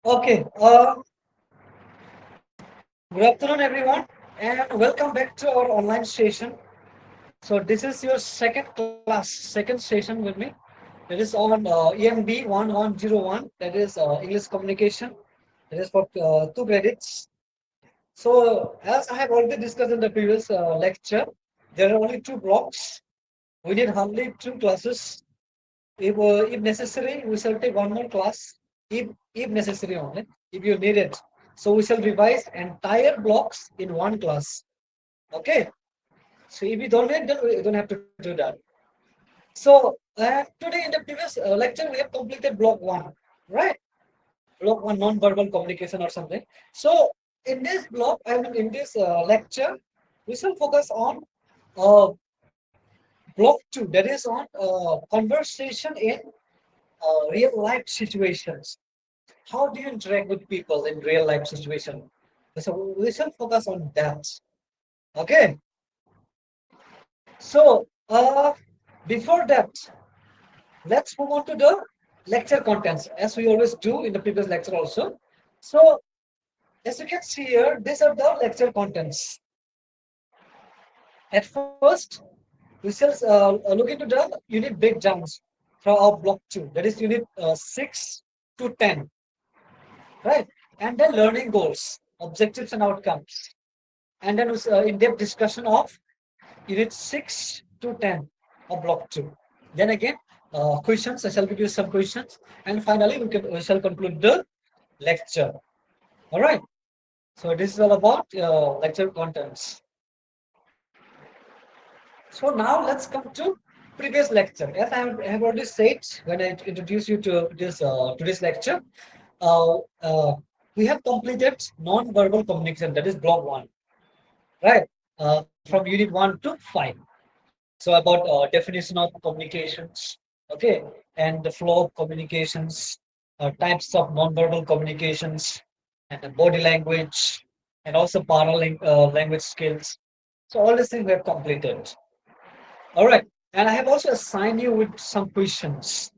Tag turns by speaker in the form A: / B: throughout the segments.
A: Okay. Good afternoon, everyone, and welcome back to our online session. So this is your second class, second session with me. It is on ENB 1101. That is English communication. That is for 2 credits. So as I have already discussed in the previous lecture, there are only two blocks. We need hardly two classes. If necessary, we shall take one more class. If necessary only, if you need it. So we shall revise entire blocks in one class. Okay. So if you don't need, then we don't have to do that. So today in the previous lecture, we have completed block 1, right? Block 1, non-verbal communication or something. So in this block, I mean in this lecture, we shall focus on uh, block 2, that is on conversation in real life situations. How do you interact with people in real life situation? So we shall focus on that. Okay. So before that, let's move on to the lecture contents, as we always do in the previous lecture also. So as you can see here, these are the lecture contents. At first, we shall look into the unit breakdowns from our block 2, that is unit 6 to 10, right? And then learning goals, objectives and outcomes. And then in-depth discussion of unit 6 to 10 of block 2. Then again, questions. I shall give you some questions, and finally we shall conclude the lecture. All right. So this is all about lecture contents. So now let's come to previous lecture. As I have already said when I introduced you to this lecture, uh, uh, we have completed non-verbal communication. That is block 1, right? From unit 1 to 5. So about definition of communications, okay, and the flow of communications, types of nonverbal communications, and the body language, and also language skills. So all these things we have completed. All right, and I have also assigned you with some questions.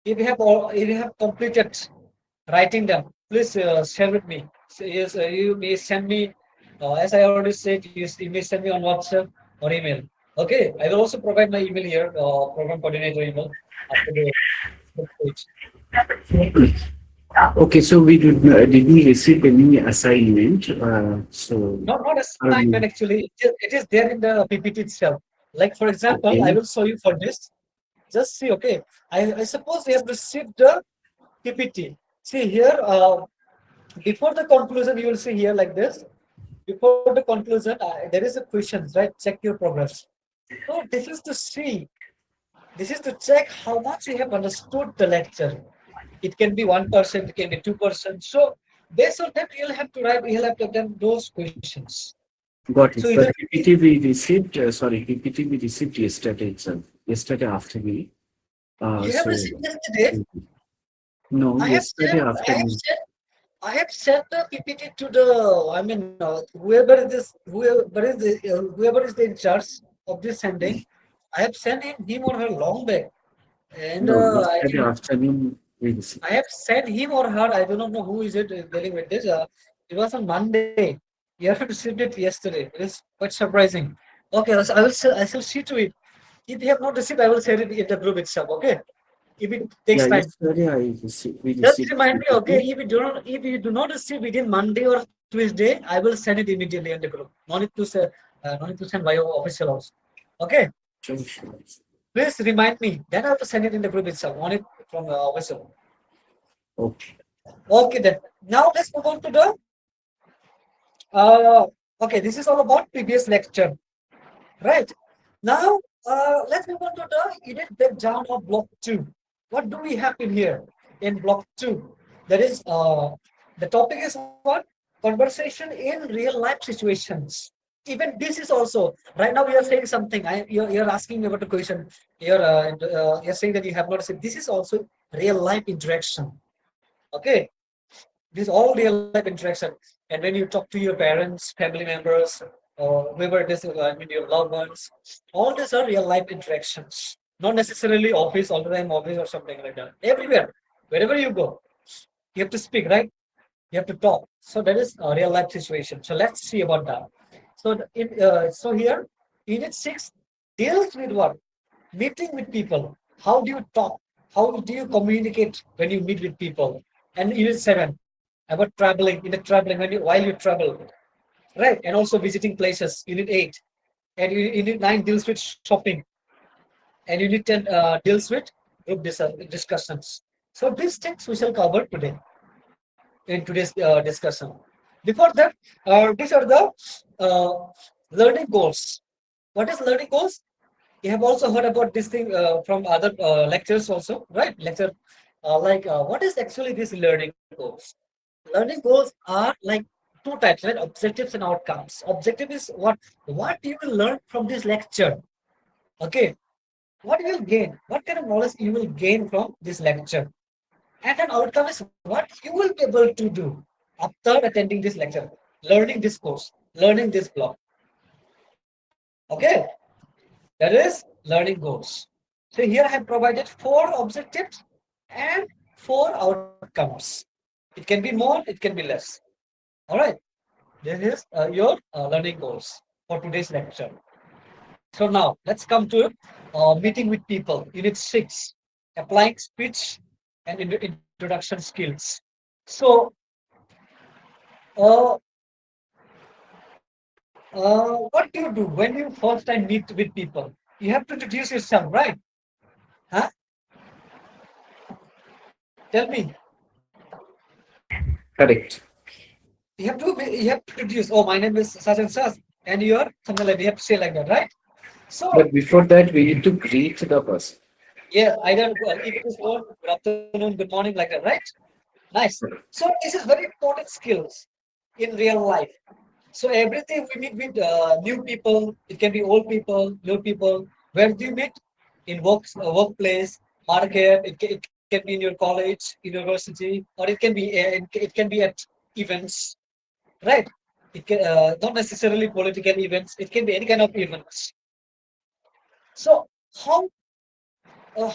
A: If you have completed writing them, please share with me. So, yes, you may send me, as I already said, you may send me on WhatsApp or email. Okay, I will also provide my email here, program coordinator email after the page.
B: Okay, so we didn't receive any assignment.
A: Not assignment
B: Um,
A: actually. It is there in the PPT itself. Like for example, I
B: okay,
A: will show you for this. Just see, okay. I suppose you have received the PPT. See here, before the conclusion, you will see here like this. Before the conclusion, there is a question, right? Check your progress. So this is to see, this is to check how much you have understood the lecture. It can be 1%, it can be 2%. So based on that, you'll have to attempt those questions.
B: got
A: So
B: it.
A: either
B: But PPT we received, PPT we received yesterday itself, yesterday afternoon.
A: you have
B: So
A: received yesterday.
B: no,
A: I have
B: yesterday
A: sent, I have
B: afternoon.
A: sent, I have sent the PPT to the, I mean, whoever is the in charge of this sending. I have sent him or her long back, and
B: No,
A: I
B: yesterday
A: think
B: afternoon we received.
A: I have sent him or her. I do not know who is it dealing with this. It was on Monday. You have received it yesterday. It is quite surprising. Okay, I shall see to it. If you have not received, I will share it in the group itself. Okay, if it takes
B: Yeah,
A: time.
B: yesterday we
A: Just
B: received
A: remind me, okay,
B: PPT.
A: if you do not receive within Monday or Tuesday, I will send it immediately in the group. No need to send via official also. Okay,
B: Sure, sure.
A: please remind me. Then I will send it in the group itself. On it from official.
B: Okay.
A: Okay, then. Now let's move on to the. Okay, this is all about previous lecture, right? Now let's move on to the unit breakdown of block 2. What do we have in here in block 2? That is, the topic is what? Conversation in real life situations. Even this is also right now we are saying something. You're asking me about the question. You're saying that you have not said. This is also real life interaction. Okay, this is all real life interaction. And when you talk to your parents, family members, or whoever it is, I mean your loved ones, all these are real life interactions. Not necessarily office, all the time office or something like that. Everywhere, wherever you go. You have to speak, right? You have to talk. So that is a real life situation. So let's see about that. So here, unit six deals with what? Meeting with people. How do you talk? How do you communicate when you meet with people? And unit seven about traveling. Unit traveling when you while you travel, right? And also visiting places. Unit eight and unit nine deals with shopping, and unit ten deals with group discussions. So these things we shall cover today in today's discussion. Before that, these are the uh, learning goals. What is learning goals? You have also heard about this thing from other lectures also, right? Lecture what is actually this learning goals? Learning goals are like two types, right? Objectives and outcomes. Objective is what you will learn from this lecture. Okay, what you will gain, what kind of knowledge you will gain from this lecture. And an outcome is what you will be able to do after attending this lecture, learning this course, learning this block. Okay, that is learning goals. So here I have provided four objectives and four outcomes. It can be more, it can be less. All right, this is your learning goals for today's lecture. So now let's come to meeting with people. Unit six, applying speech and introduction skills. So uh, what do you do when you first time meet with people? You have to introduce yourself, right? Huh? Tell me.
B: Correct.
A: You have to introduce. Oh, my name is such and such, and you are something like that. You have to say like that, right? So
B: But before that, we need to greet the person.
A: yeah, either if it is good afternoon, good morning, like that, right? Nice. So this is very important skills in real life. So everything we meet with new people, it can be old people, new people. Where do you meet? In workplace, market. It can be in your college, university, or it can be at events, right? It can not necessarily political events. It can be any kind of events. So how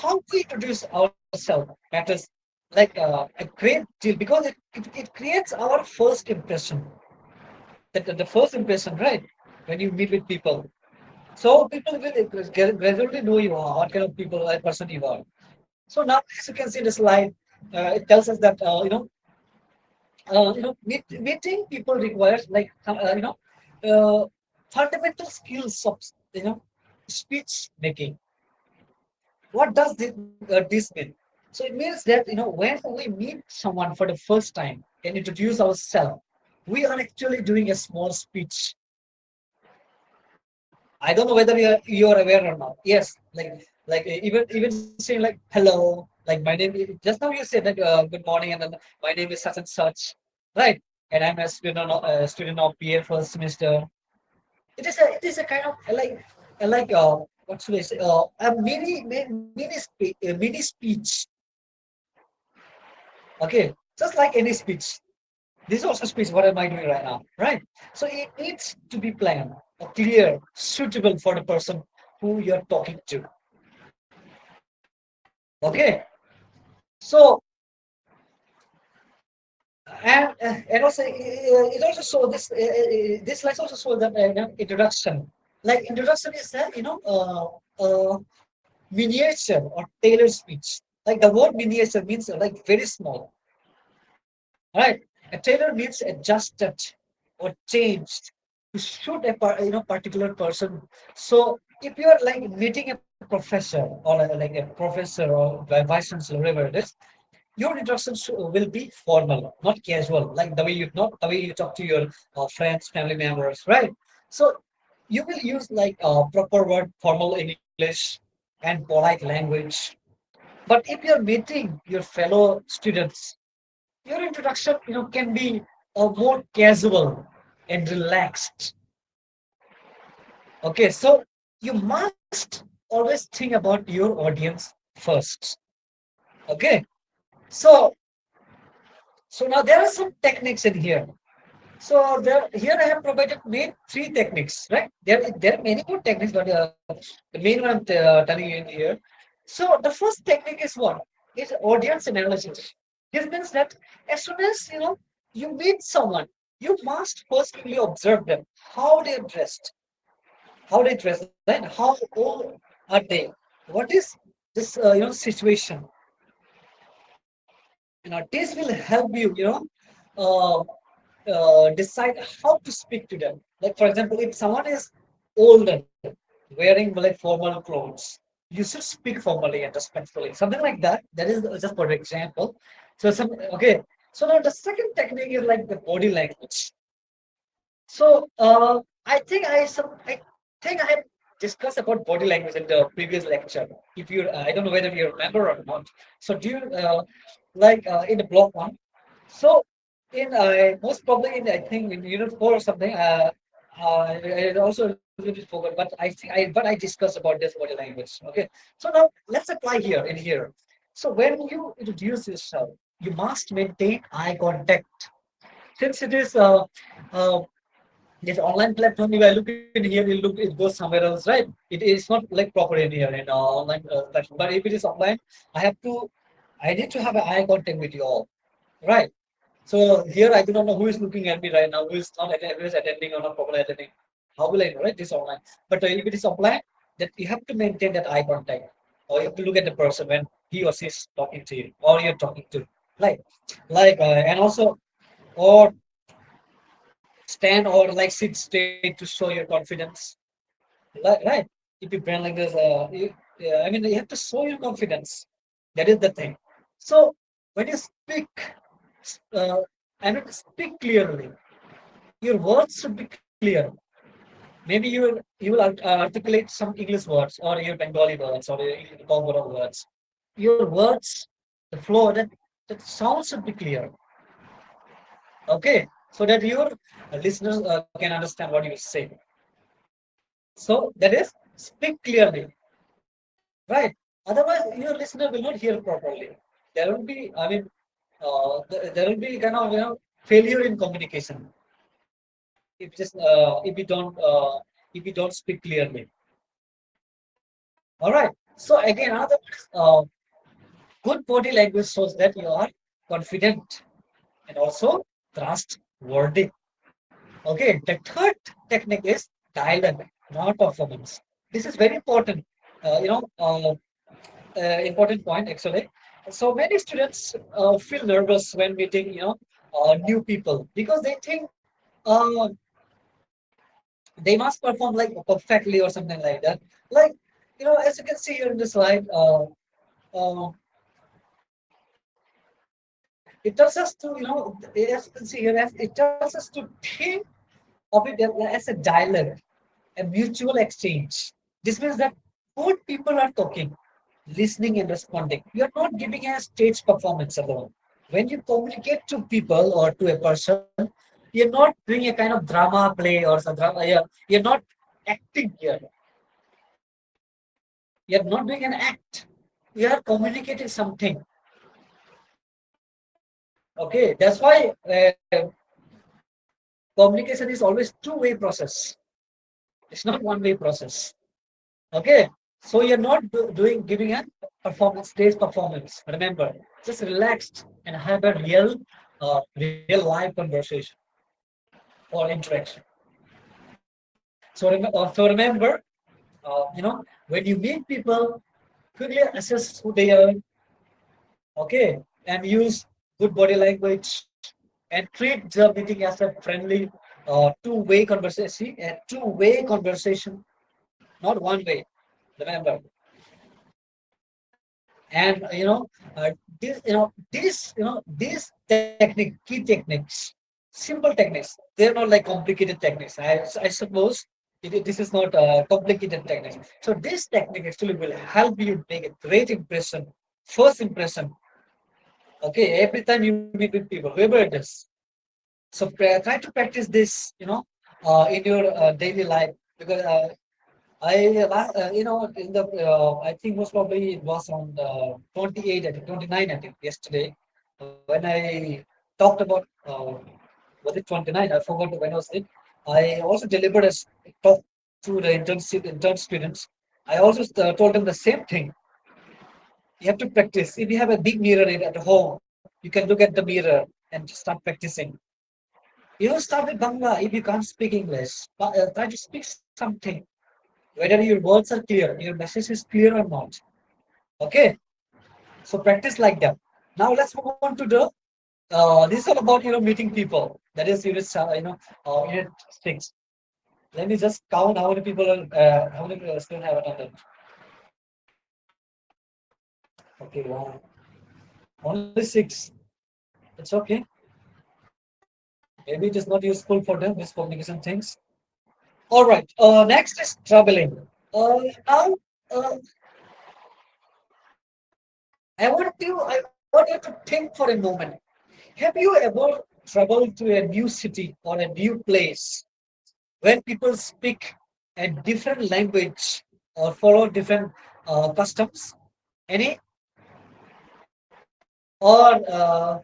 A: how we introduce ourselves matters like a great deal because it creates our first impression. The first impression, right? When you meet with people. So people will gradually know you are, what kind of people, person you are. So now, as you can see in the slide, it tells us that meeting people requires like fundamental skills of you know speech making. What does this mean? So it means that when we meet someone for the first time and introduce ourselves, we are actually doing a small speech. I don't know whether you're aware or not. Yes, even saying like hello, like my name. Just now you said that good morning, and then my name is such and such, right? And I'm a student of BA first semester. It is a kind of like what should I say? A mini speech. Okay, just like any speech. This is also speech. What am I doing right now? Right. So it needs to be planned, clear, suitable for the person who you're talking to. Okay. So and also it also show this slides also show that introduction. Like introduction is that miniature or tailored speech. Like the word miniature means like very small. Right. A tailor means adjusted or changed to suit particular person. So if you are like meeting a professor or like a professor or vice chancellor, whatever it is, your introduction will be formal, not casual, like the way you talk to your friends, family members, right? So you will use like proper word, formal English, and polite language. But if you're meeting your fellow students, your introduction, can be more casual and relaxed. Okay, so you must always think about your audience first. Okay, so now there are some techniques in here. So here I have provided main three techniques, right? There are many more techniques, but the main one I'm telling you in here. So the first technique is what? Is audience analysis. This means that as soon as you meet someone, you must firstly observe them, how they're dressed, right? How old are they? What is this situation? This will help you, uh, decide how to speak to them. Like for example, if someone is older, wearing like formal clothes, you should speak formally and respectfully, something like that. That is just for example. So some okay. So now the second technique is like the body language. So I think I had discussed about body language in the previous lecture. If you, I don't know whether you remember or not. So do you in the block one? So in most probably in I think in unit four or something. I also a little bit forgot, but I discussed about this body language. Okay. So now let's apply here in here. So when you introduce yourself, you must maintain eye contact. Since it is this online platform, if I look in here, it goes somewhere else, right? It is not like proper in here in online platform. But if it is offline, I have to, I need to have an eye contact with you all, right? So here I do not know who is looking at me right now, who is not who is attending or not properly attending. How will I know, right? This is online. But if it is offline, that you have to maintain that eye contact, or you have to look at the person when he or she is talking to you, or you're talking to, like, and also, or stand or like sit straight to show your confidence. Right? If you brand like this, yeah, I mean, you have to show your confidence. That is the thing. So when you speak, uh, I mean, speak clearly. Your words should be clear. Maybe you will articulate some English words or your Bengali words or your Kongoro words. Your words, the flow, that sound should be clear. Okay, so that your listeners can understand what you say. So that is speak clearly, right? Otherwise, your listener will not hear properly. There will be, I mean, there will be kind of failure in communication if just if you don't speak clearly. All right. So again, another good body language shows that you are confident and also trustworthy. Okay. The third technique is dialogue, not performance. This is very important. Important point actually. So many students feel nervous when meeting, new people because they think uh, they must perform like perfectly or something like that. Like, as you can see here in the slide, uh, it tells us to, as you can see here, it tells us to think of it as a dialogue, a mutual exchange. This means that both people are talking, listening and responding. You're not giving a stage performance alone. When you communicate to people or to a person, you're not doing a kind of drama play or some drama. You're not acting here. You're not doing an act. You are communicating something. Okay, that's why communication is always two-way process. It's not one-way process. Okay, so you're not giving a performance, stage performance. Remember, just relaxed and have a real life conversation or interaction. So remember, when you meet people, quickly assess who they are. Okay, and use good body language and treat the meeting as a friendly, two-way conversation. A two-way conversation, not one way. Remember, and these technique key techniques, simple techniques, they're not like complicated techniques. I suppose this is not a complicated technique. So this technique actually will help you make a great impression, first impression. Okay, every time you meet with people, whoever it is. So try to practice this, in your daily life, because in the I think most probably it was on the 28, I think 29, I think yesterday when I talked about was it 29? I forgot when was it. I also delivered a talk to the intern students. I also told them the same thing. You have to practice. If you have a big mirror at home, You can look at the mirror and start practicing. You don't start with Bangla if you can't speak English. But, try to speak something, whether your words are clear, your message is clear or not. Okay, so practice like that. Now let's move on to the. This is all about meeting people. That is unit 6. Let me just count how many people are, how many students have attended. Okay, wow, only 6. It's okay. Maybe it is not useful for them. This communication things. All right. Next is traveling. Now, uh, I want you to think for a moment. Have you ever traveled to a new city or a new place when people speak a different language or follow different customs? Any? Or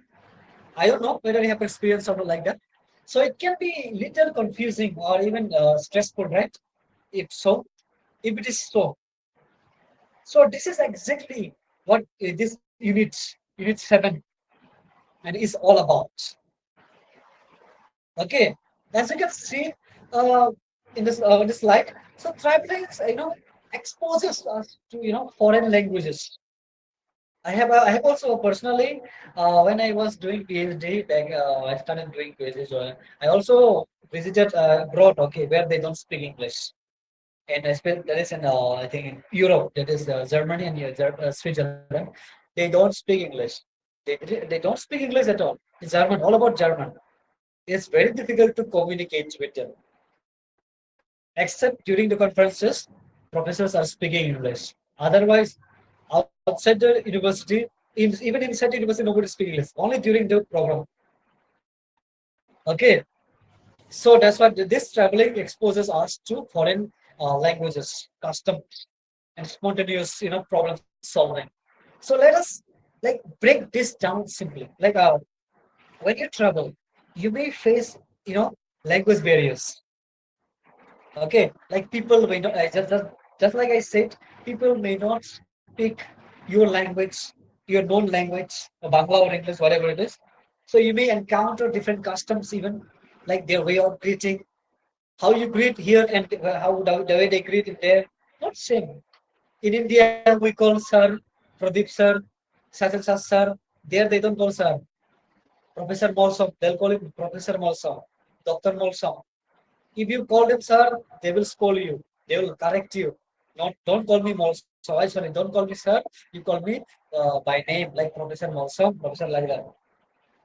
A: I don't know whether you have experienced something like that. So it can be little confusing or even stressful, right? If so, if it is so, so this is exactly what this unit 7 and is all about. Okay, as you can see uh, in this slide, so traveling exposes us to foreign languages. I have also personally when I was doing PhD back, I started doing PhD. So I also visited abroad. Okay, where they don't speak English, and I spent that is in I think in Europe, that is Germany and Switzerland. They don't speak English. They don't speak English at all. It's German, all about German. It's very difficult to communicate with them. Except during the conferences, professors are speaking English. Otherwise, outside the university, even inside the university, nobody speaks English. Only during the program. Okay, so that's why this traveling exposes us to foreign languages, customs, and spontaneous, problem solving. So let us like break this down simply. Like when you travel, you may face, language barriers. Okay, like people may not, just like I said, people may not speak your language, your known language, Bangla or English, whatever it is. So you may encounter different customs, even like their way of greeting, how you greet here and how the way they greet in there, not same. In India, we call sir, Pradeep sir, such and such sir. There they don't call sir. Professor Molsom, they'll call him Professor Molsom, Doctor Molsom. If you call them sir, they will scold you. They will correct you. Not don't call me Molso. I sorry, don't call me sir. You call me by name like Professor Molsom, Professor like that.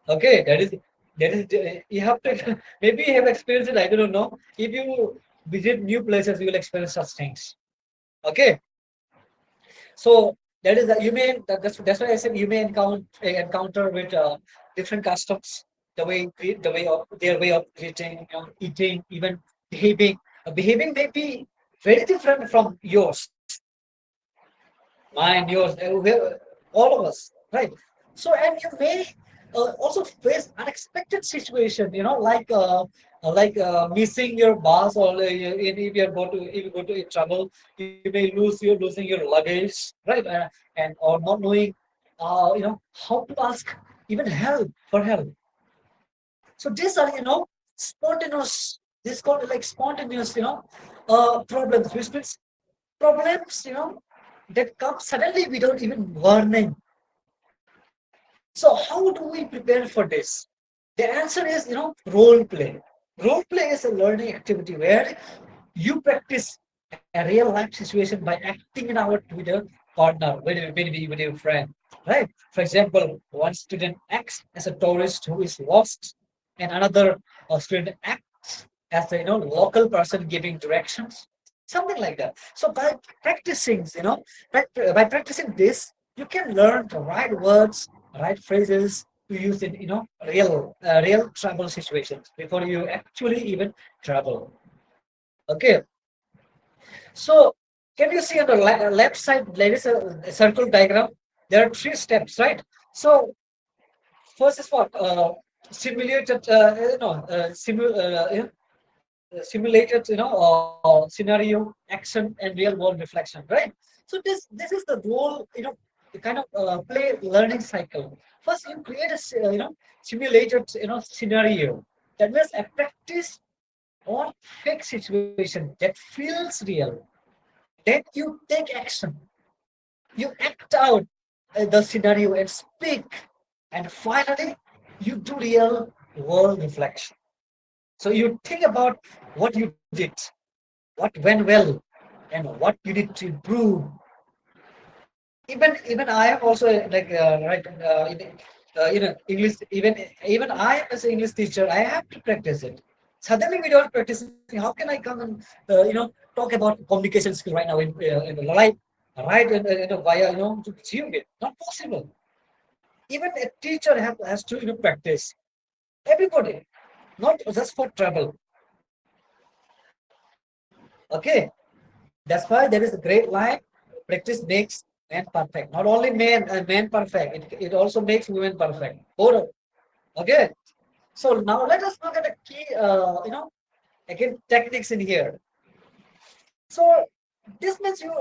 A: Okay, that is you have to maybe you have experienced it. I don't know. If you visit new places, you will experience such things. Okay, so that is that's why I said you may encounter with different customs, the way of their way of greeting, eating, even behaving. Behaving may be very different from yours, mine, yours, all of us, right? So and you may also face unexpected situation, missing your bus, or if you go to trouble, you may losing your luggage, right? And or not knowing how to ask even help for help. So these are spontaneous. This called like spontaneous problems, which means problems that come suddenly without even warning. So how do we prepare for this? The answer is role play. Role play is a learning activity where you practice a real life situation by acting it out with a partner, with your friend, right? For example, one student acts as a tourist who is lost, and another student acts as a local person giving directions, something like that. So by practicing, by practicing this, you can learn the right words, right phrases to use in real travel situations before you actually even travel. Okay, so can you see on the left side there is a circle diagram? There are three steps, right? So first is what simulated, no, simulated, scenario, action, and real world reflection, right? So this is the role, the kind of play learning cycle. First, you create a simulated scenario. That means a practice on fake situation that feels real. Then you take action. You act out the scenario and speak. And finally, you do real world reflection. So you think about what you did, what went well, and what you need to improve. Even I am also like right English. Even I am as an English teacher, I have to practice it. Suddenly, without practicing, how can I come and talk about communication skill right now in the live, right? Via to achieve it. Not possible. Even a teacher has to practice. Everybody, not just for travel. Okay, that's why there is a great line. Practice makes man perfect. Not only man perfect. It also makes women perfect. Both. Okay. So now let us look at the key. Again techniques in here. So this means you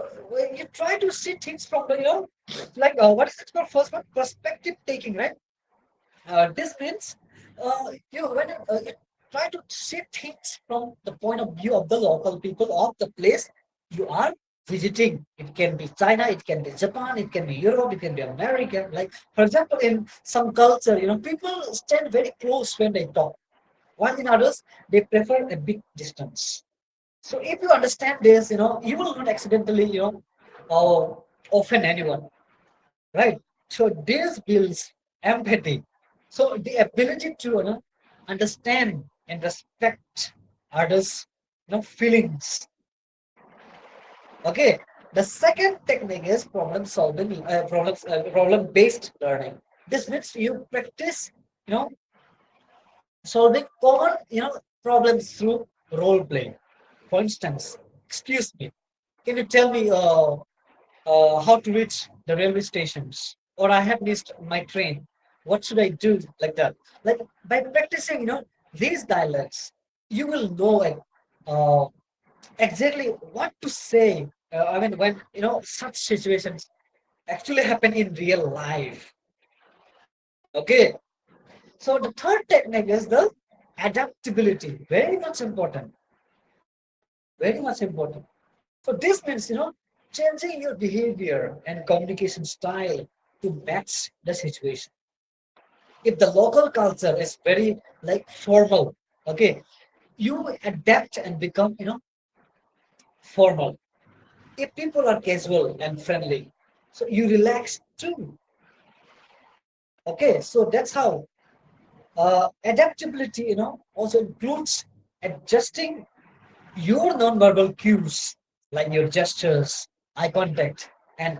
A: try to see things from the like what is it called first one perspective taking, right? This means you try to see things from the point of view of the local people of the place you are visiting. It can be China, it can be Japan, it can be Europe, it can be America. Like for example, in some culture, people stand very close when they talk, while in others they prefer a big distance. So if you understand this, you will not accidentally, offend anyone, right? So this builds empathy. So the ability to understand and respect others, feelings. Okay. The second technique is problem solving, problem based learning. This means you practice, you know, solving common, problems through role playing. For instance, excuse me, can you tell me how to reach the railway stations, or I have missed my train. What should I do? Like that. Like by practicing, these dialects, you will know like, uh, exactly what to say. I mean, when such situations actually happen in real life. Okay. So the third technique is the adaptability. Very much important. Very much important. So this means, changing your behavior and communication style to match the situation. If the local culture is very like formal, okay, you adapt and become, formal. If people are casual and friendly, so you relax too. Okay, so that's how adaptability, also includes adjusting your nonverbal cues like your gestures, eye contact, and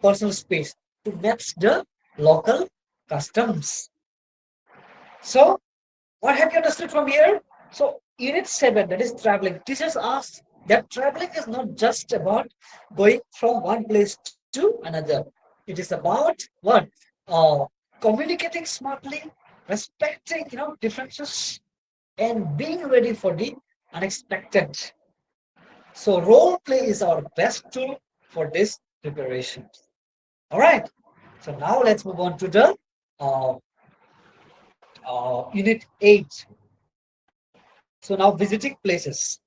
A: personal space to match the local customs. So, what have you understood from here? So, Unit 7, that is traveling, teaches us that traveling is not just about going from one place to another. It is about what? Uh, Communicating smartly, respecting, differences, and being ready for the unexpected. So, role play is our best tool for this preparation. All right. So now let's move on to the uh, unit 8. So now visiting places,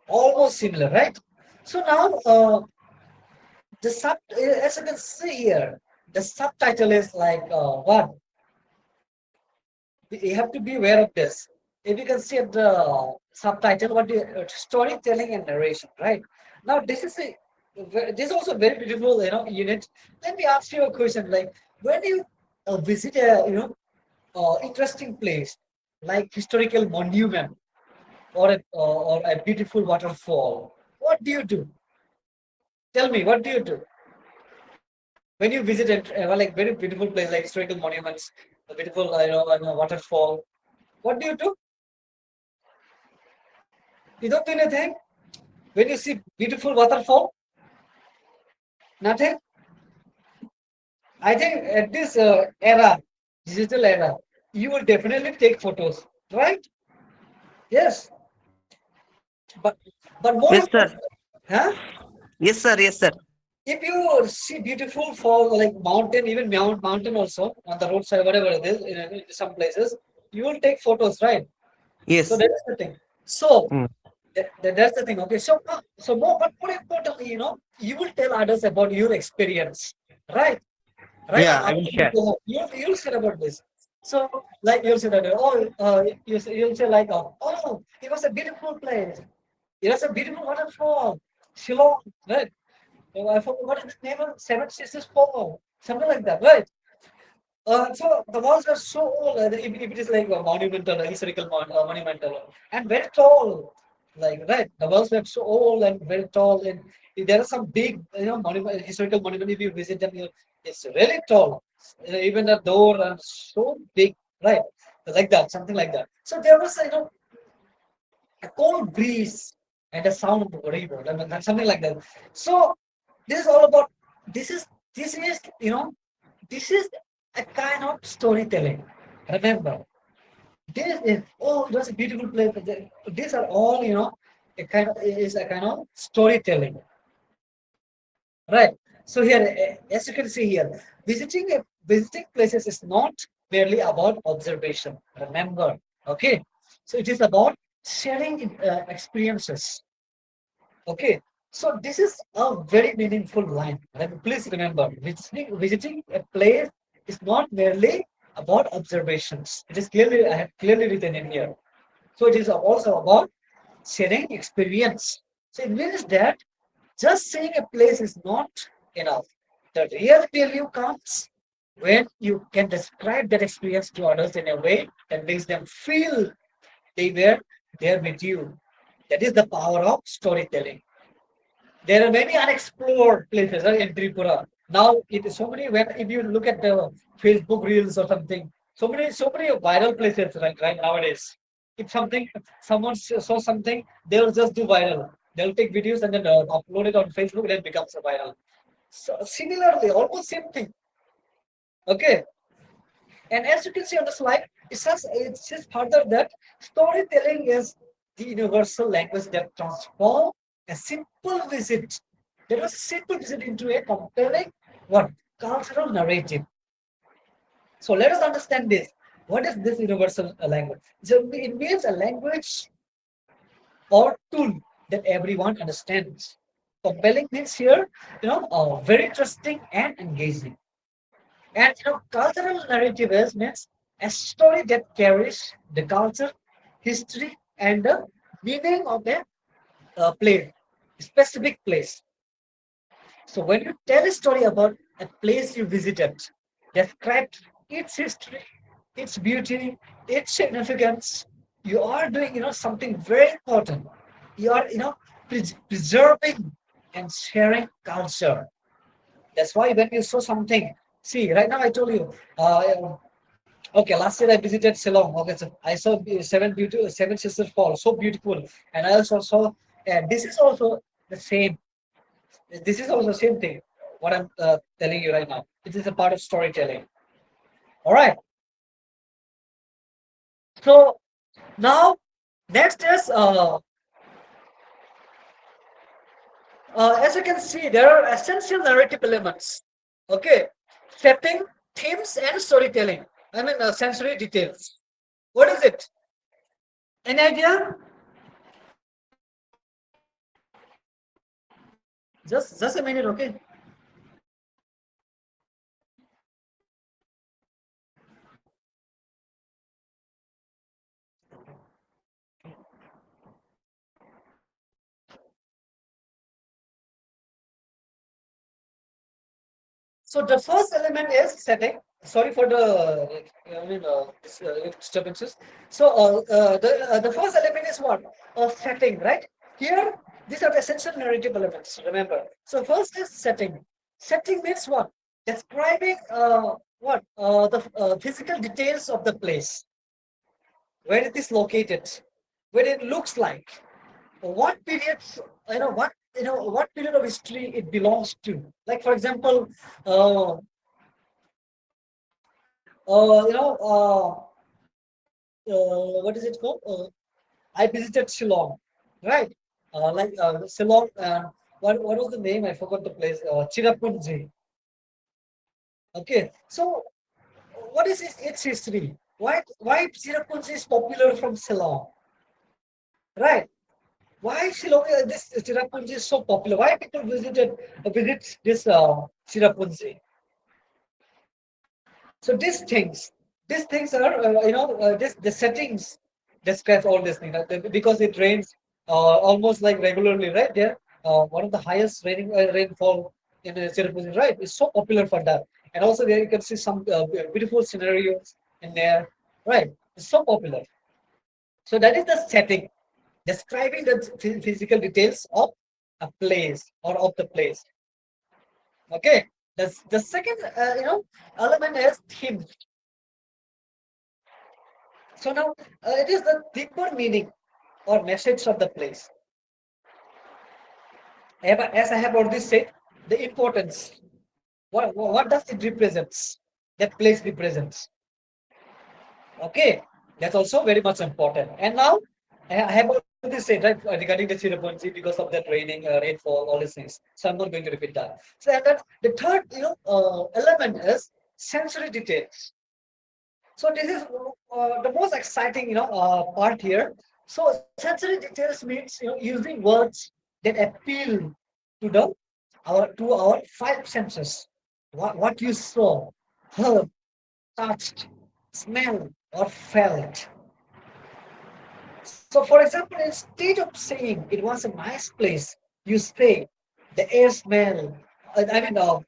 A: almost similar, right? So now the sub, as you can see here, the subtitle is like what? You have to be aware of this. If you can see at the subtitle, what the storytelling and narration, right? Now this is also a very beautiful unit. Let me ask you a question. Like when you visit a interesting place like historical monument or a beautiful waterfall, what do you do? Tell me, what do you do when you visit like very beautiful place like historical monuments, a beautiful waterfall? What do you do? You don't do anything when you see beautiful waterfall. Nothing. I think at this era, digital era, you will definitely take photos, right? Yes, but but more
C: Yes, sir.
A: important, huh?
C: Yes, sir. Yes, sir.
A: if you see beautiful fall like mountain, even mountain also on the roadside, whatever it is, in some places, you will take photos, right? So
C: Yes.
A: that's the thing. So
C: Mm.
A: that's the thing. Okay. So so more, but more importantly, you will tell others about your experience, right? Right
C: Yeah, I
A: after
C: will
A: you
C: share.
A: go home, you'll say about this. So like you'll say that you'll say like it was a beautiful place. It was a beautiful waterfall, Shillong, right? I forgot what is the name of Seven Sisters Fall, something like that, right? So the walls are so old, if it is like a monumental, a historical monumental, and very tall, like right. The walls were so old and very tall, and there are some big, monument, historical monument. If you visit them, it's really tall. Even the door are so big, right? Like that, something like that. So there was, a cold breeze and a sound of a river, I mean, something like that. So this is all about. This is this is this is a kind of storytelling. Remember, this is it was a beautiful place. These are all a kind of storytelling, right? So here, as you can see here, visiting places is not merely about observation. Remember, okay? So it is about sharing experiences. Okay, so this is a very meaningful line. And please remember, visiting a place is not merely about observations. It is clearly, I have clearly written in here. So it is also about sharing experience. So it means that just seeing a place is not enough. The real value comes when you can describe that experience to others in a way that makes them feel they were there with you. That is the power of storytelling. There are many unexplored places in Tripura. Now it is so many when if you look at the Facebook reels or something, so many viral places right nowadays. If someone saw something, they'll just do viral. They'll take videos and then upload it on Facebook and it becomes a viral. So similarly, almost same thing. Okay. And as you can see on the slide, it says further that storytelling is the universal language that transforms a simple visit. That was a simple visit into a compelling what cultural narrative. So let us understand this. What is this universal language? So it means a language or tool that everyone understands. Compelling means here, very interesting and engaging. And cultural narrative means a story that carries the culture, history, and the meaning of a place, specific place. So when you tell a story about a place you visited, describe its history, its beauty, its significance, you are doing something very important. You are preserving and sharing culture. That's why when you saw something, see right now I told you. Okay, last year I visited Ceylon. Okay, so I saw Seven Sisters Fall, so beautiful, and I also saw. This is also the same. This is also the same thing. What I'm telling you right now. It is a part of storytelling. All right. So now next is as you can see, there are essential narrative elements. Okay, setting, themes, and storytelling. I mean sensory details. What is it? Any idea? Just a minute, okay? So the first element is setting. Sorry for the disturbances. So the first element is what? Setting, right? Here, these are the essential narrative elements. Remember. So first is setting. Setting means what? Describing what the physical details of the place, where it is located, where it looks like, what periods, what period of history it belongs to. Like for example, uh, uh, you know, uh, what is it called? I visited Shillong, right? Like Shillong. what was the name? I forgot the place. Chirapunji. Okay, so what is its history? Why Chirapunji is popular from Ceylon? Right? Why Shillong, this Chirapunji is so popular? Why people visit this Chirapunji? So these things are this the settings describes all these things because it rains almost like regularly, right? There, one of the highest rainfall in Cherrapunji, right? It's so popular for that, and also there you can see some beautiful scenarios in there, right? It's so popular. So that is the setting describing the physical details of a place or of the place. Okay, the second element is theme. So now it is the deeper meaning or message of the place. As I have already said, the importance. What does it represents? That place represents. Okay, that's also very much important. And now I have already said right regarding the Cherrapunji because of that raining, rainfall, all these things. So I'm not going to repeat that. So and then the third element is sensory details. So this is the most exciting, part here. So sensory details means using words that appeal to our five senses. What you saw, heard, touched, smelled, or felt. So, for example, instead of saying it was a nice place, you say the air smell. I mean, what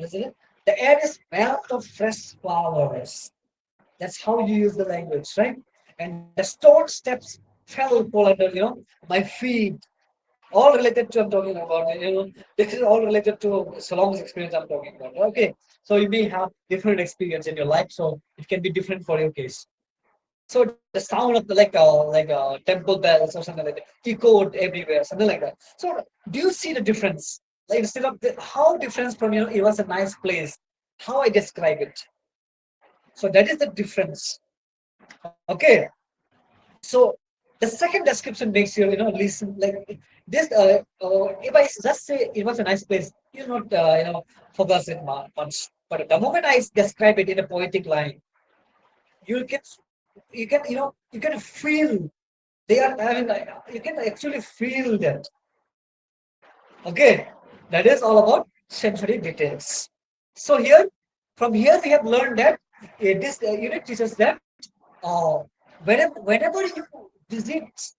A: is it? The air is smelled of fresh flowers. That's how you use the language, right? And the stone steps fell fall under, my feet. All related to I'm talking about. This is all related to Salong's experience I'm talking about. Okay, so you may have different experience in your life, so it can be different for your case. So the sound of the temple bells or something like that echoed everywhere, something like that. So do you see the difference? Like instead of how difference from it was a nice place, how I describe it. So that is the difference. Okay. So the second description makes you, listen like this. If I just say it was a nice place, you're not, focus it much. But the moment I describe it in a poetic line, you can, you can feel they are. I mean, you can actually feel that. Okay, that is all about sensory details. So here, from here, we have learned that this unit teaches that whenever you visit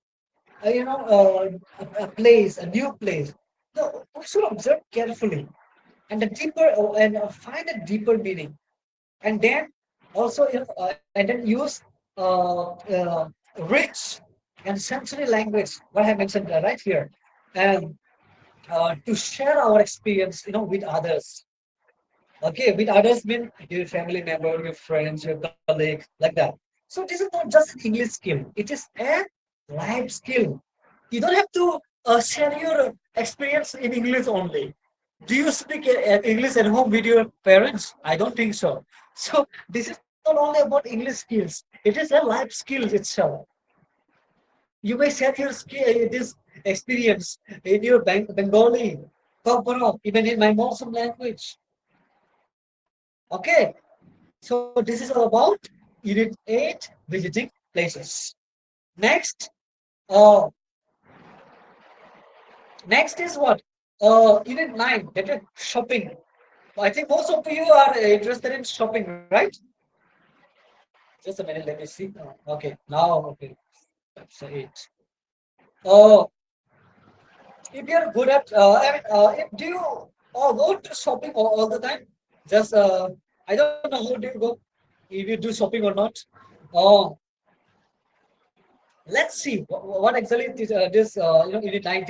A: a place, a new place. No, you should observe carefully and the deeper and find a deeper meaning, and then also and then use uh, uh, rich and sensory language. What I mentioned right here, and to share our experience, with others. Okay, with others mean your family member, your friends, your colleagues, like that. So this is not just an English skill; it is a life skill. You don't have to share your experience in English only. Do you speak English at home with your parents? I don't think so. So this is not only about English skills; it is a life skill itself. You may share your this experience in your Bengali, Kokoro, even in my Muslim language. Okay, so this is all about Unit 8, visiting places. Next, uh, next is what? Unit 9, that is shopping. I think most of you are interested in shopping, right? Just a minute, let me see. Okay, now, okay, that's it. Uh, if you're good at, do you go to shopping all the time? Just, I don't know how do you go, if you do shopping or not. Uh, let's see what exactly unit 9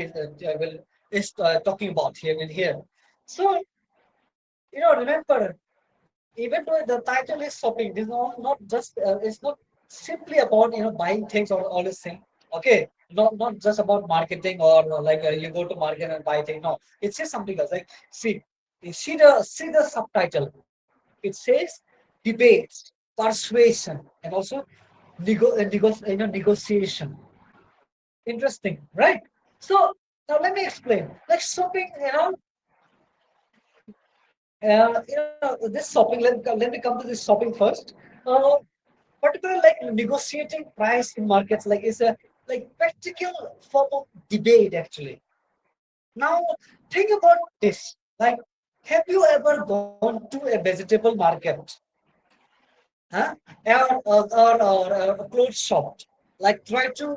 A: is talking about here and here. So, remember, even though the title is shopping, this is not just it's not simply about buying things or all this thing. Okay, not just about marketing or you go to market and buy thing. No, it says something else. Like you see the subtitle. It says debates, persuasion, and also negotiation. Interesting, right? So Now let me explain. Like shopping, this shopping. Let me come to this shopping first. Uh, Particularly like negotiating price in markets, like is a like practical form of debate actually. Now think about this. Like, have you ever gone to a vegetable market, huh? Or a clothes shop? Like try to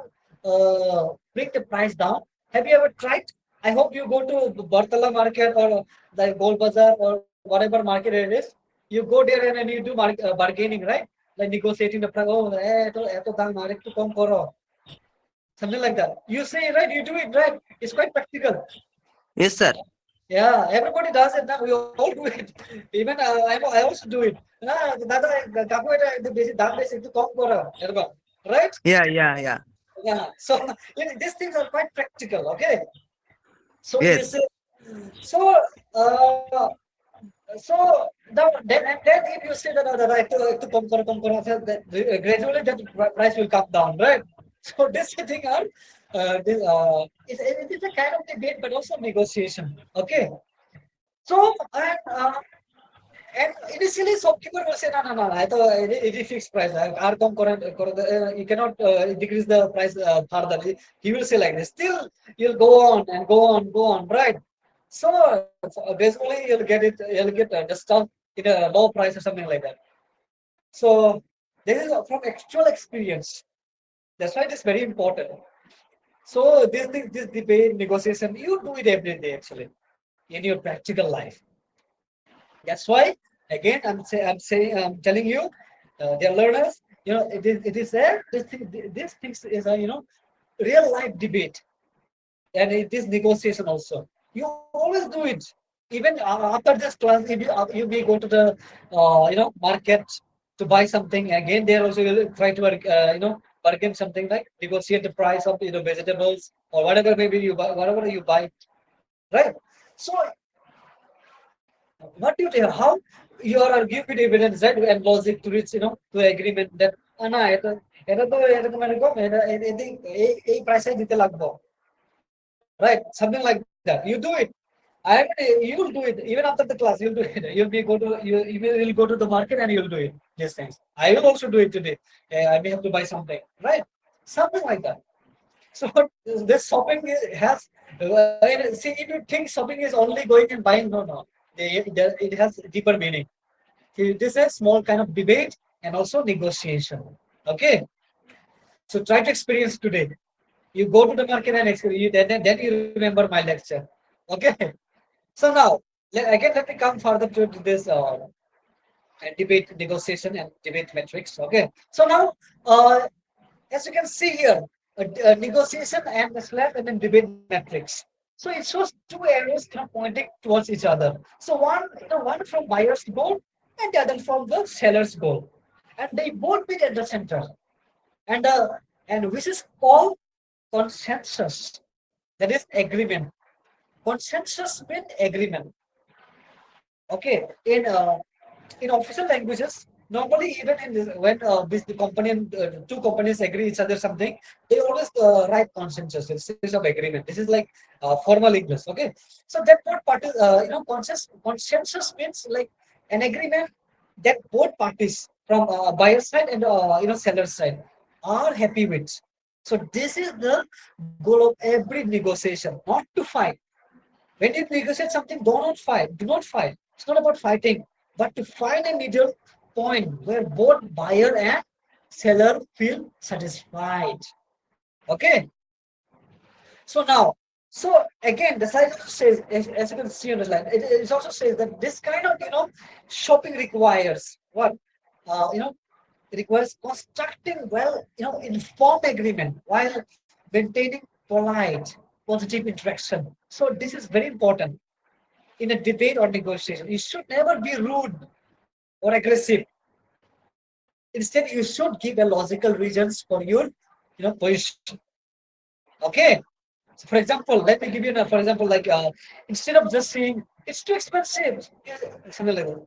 A: bring the price down. Have you ever tried? I hope you go to Bartala market or the Gold Bazaar or whatever market it is. You go there and you do bargaining, right? Like negotiating the price. Oh, eto dam ekটু কম করো. Something like that. You say right, you do it right. It's quite practical.
C: Yes, sir.
A: Yeah, everybody does it now. We all do it. Even I also do it. না দাদা কাকু এটা একটু বেশি দাম বেশি একটু কম করো এরকম, right?
C: Yeah, yeah, yeah.
A: Yeah. So these things are quite practical. Okay. So you
C: Yes,
A: say so. Uh, so then if you say that একটু কম করো, so that gradually that price will come down, right? So this thing are it is a kind of debate, but also negotiation. Okay. So and initially shopkeeper will say, no, no, no, it is fixed price. Are you cannot decrease the price further. He will say like this. Still, you'll go on and go on, go on, right? So basically, you'll get the stuff in a low price or something like that. So this is from actual experience. That's why it is very important. So this debate, negotiation, you do it every day actually in your practical life. That's why, again, I'm telling you, dear learners, it is there. This things is a real life debate, and it is negotiation also. You always do it. Even after this class, if you may go to the market to buy something. Again, there also you'll try to bargain something, like negotiate the price of vegetables or whatever maybe you buy, whatever you buy, right? So what do you think? How you are give it evidence, right, and logic to reach to agreement that না এটা এটা তো এরকম এরকম এটা এদিক এই প্রাইসে দিতে লাগবে, right? Something like that. You do it. You'll do it even after the class. You'll do it. You'll go to the market and you'll do it. These things. I will also do it today. I may have to buy something, right? Something like that. So this shopping has see, if you think shopping is only going and buying, no, no. It has deeper meaning. See, this is a small kind of debate and also negotiation. Okay. So try to experience today. You go to the market and experience. Then you remember my lecture. Okay. So now again, let me come further to this debate, negotiation, and debate metrics. Okay. So now, as you can see here, negotiation and the slab and then debate metrics. So it shows two arrows pointing towards each other. So one from buyer's goal and the other from the seller's goal, and they both meet at the center. And which is called consensus. That is agreement. Consensus means agreement. Okay. In official languages, normally even in this, when the company and two companies agree each other something, they always write consensus instead of agreement. This is like formal English. Okay, so that both parties, consensus means like an agreement that both parties from buyer side and seller side are happy with. So this is the goal of every negotiation, not to fight. When you negotiate something, do not fight. Do not fight. It's not about fighting, but to find a middle point where both buyer and seller feel satisfied. Okay. So now, so again, the slide also says, as you can see on the slide, it also says that this kind of shopping requires what it requires constructing well informed agreement while maintaining polite, positive interaction. So this is very important in a debate or negotiation. You should never be rude or aggressive. Instead, you should give a logical reasons for your position. Okay. So for example, let me give you for example, like instead of just saying it's too expensive, something like that.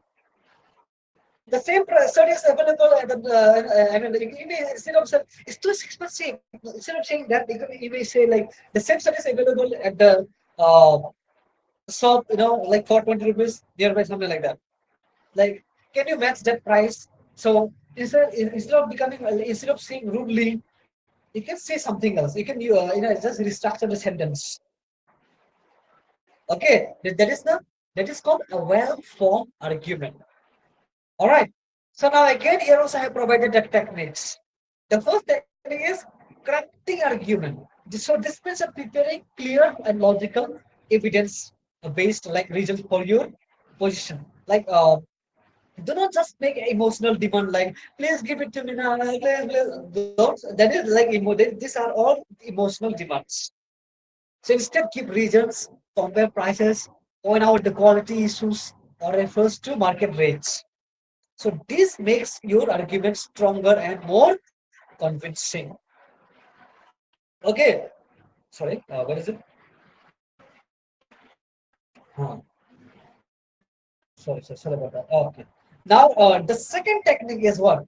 A: The same study is available at the, I mean, instead of saying it's too expensive, instead of saying that, you may say like the same study is available at the uh, shop, like for 20 rupees, nearby, something like that. Like, can you match that price? So instead of becoming, instead of saying rudely, you can say something else. Just restructure the sentence. Okay, that is called a well-formed argument. All right. So now again, here also I have provided the techniques. The first technique is crafting argument. So this means preparing clear and logical evidence based like reasons for your position. Like do not just make emotional demand like please give it to me now, please. That is like these are all emotional demands. So instead keep reasons, compare prices, point out the quality issues, or refers to market rates. So this makes your argument stronger and more convincing. Okay. Sorry. What is it? Huh. Sorry about that. Okay. Now, the second technique is what?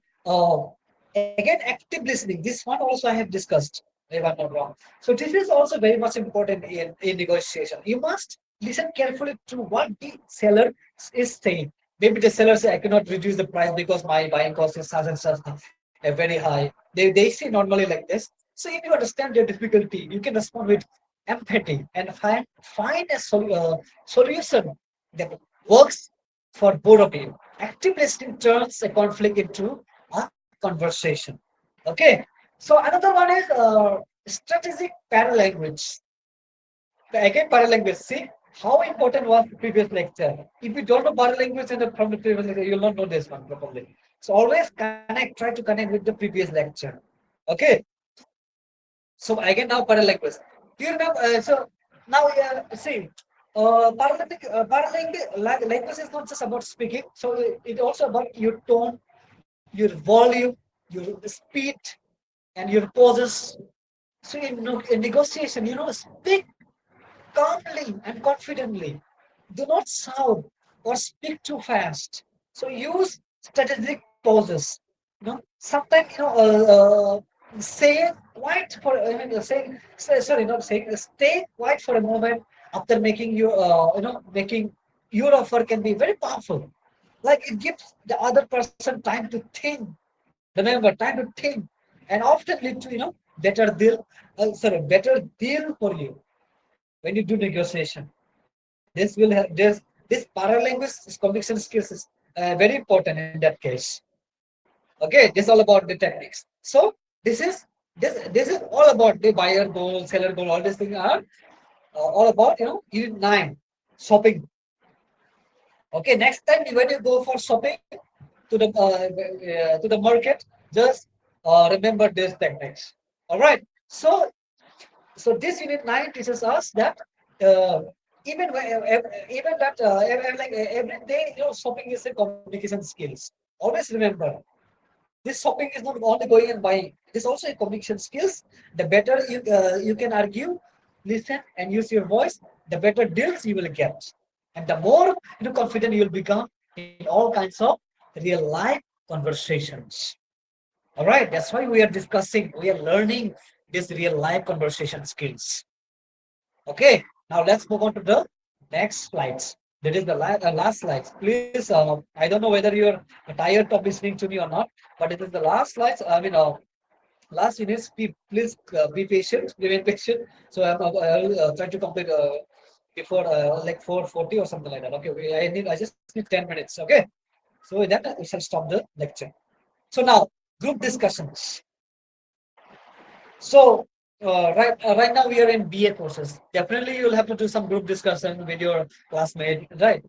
A: Again, active listening. This one also I have discussed, if I'm not wrong. So this is also very much important in negotiation. You must listen carefully to what the seller is saying. Maybe the seller say, I cannot reduce the price because my buying cost is such and such, very high. They say normally like this. So if you understand their difficulty, you can respond with empathy and find a solution that works for both of you. Active listening turns a conflict into a conversation. Okay. So another one is strategic paralanguage. Again, paralanguage. See how important was the previous lecture. If you don't know paralanguage from the previous lecture, you'll not know this one probably. So always try to connect with the previous lecture. Okay. So again, now paralanguage. Do you remember? So now, see, paralanguage is not just about speaking. So it also about your tone, your volume, your speed, and your pauses. So in negotiation, speak calmly and confidently. Do not shout or speak too fast. So use strategic pauses. Sometimes say quiet for I mean sorry, not saying stay quiet for a moment after making making your offer can be very powerful. Like it gives the other person time to think. Remember, time to think, and often lead to better deal for you when you do negotiation. This will have this paralanguage this conviction skills is very important in that case. Okay, this is all about the techniques. So this is this is all about the buyer goal, seller goal. All these things are all about unit 9 shopping. Okay, next time when you go for shopping to the market, just remember these techniques. All right. So this unit 9 teaches us that uh, even that like every day shopping is a communication skills. Always remember this shopping is not only going and buying. It is also a communication skills. The better you can argue, listen, and use your voice, the better deals you will get, and the more confident you will become in all kinds of real life conversations. All right, that's why we are discussing, we are learning these real life conversation skills. Okay, now let's move on to the next slides. That is the last slides. Please, I don't know whether you're tired of listening to me or not, but it is the last slides. Last minutes. Please be patient, remain patient. So I'll try to complete before like 4:40 or something like that. Okay, I just need 10 minutes. Okay, so with that we shall stop the lecture. So now group discussions. So right now we are in BA courses. Definitely you'll have to do some group discussion with your classmate, right?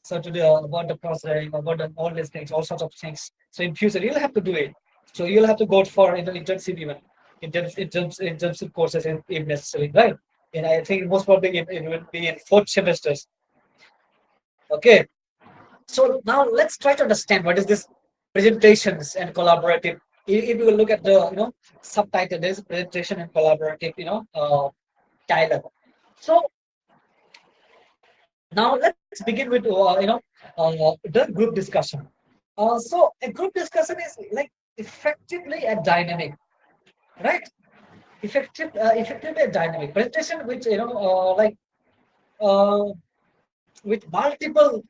A: So to the about the processing, about all these things, all sorts of things. So in future you'll have to do it. So you'll have to go for internship even internship courses if necessary, right? And I think most probably it will be in fourth semesters. Okay. So now let's try to understand what is this presentations and collaborative. If you look at the subtitle, there's presentation and collaborative dialogue. So now let's begin with the group discussion. So a group discussion is like effectively a dynamic, right? Effectively a dynamic presentation, which uh, with multiple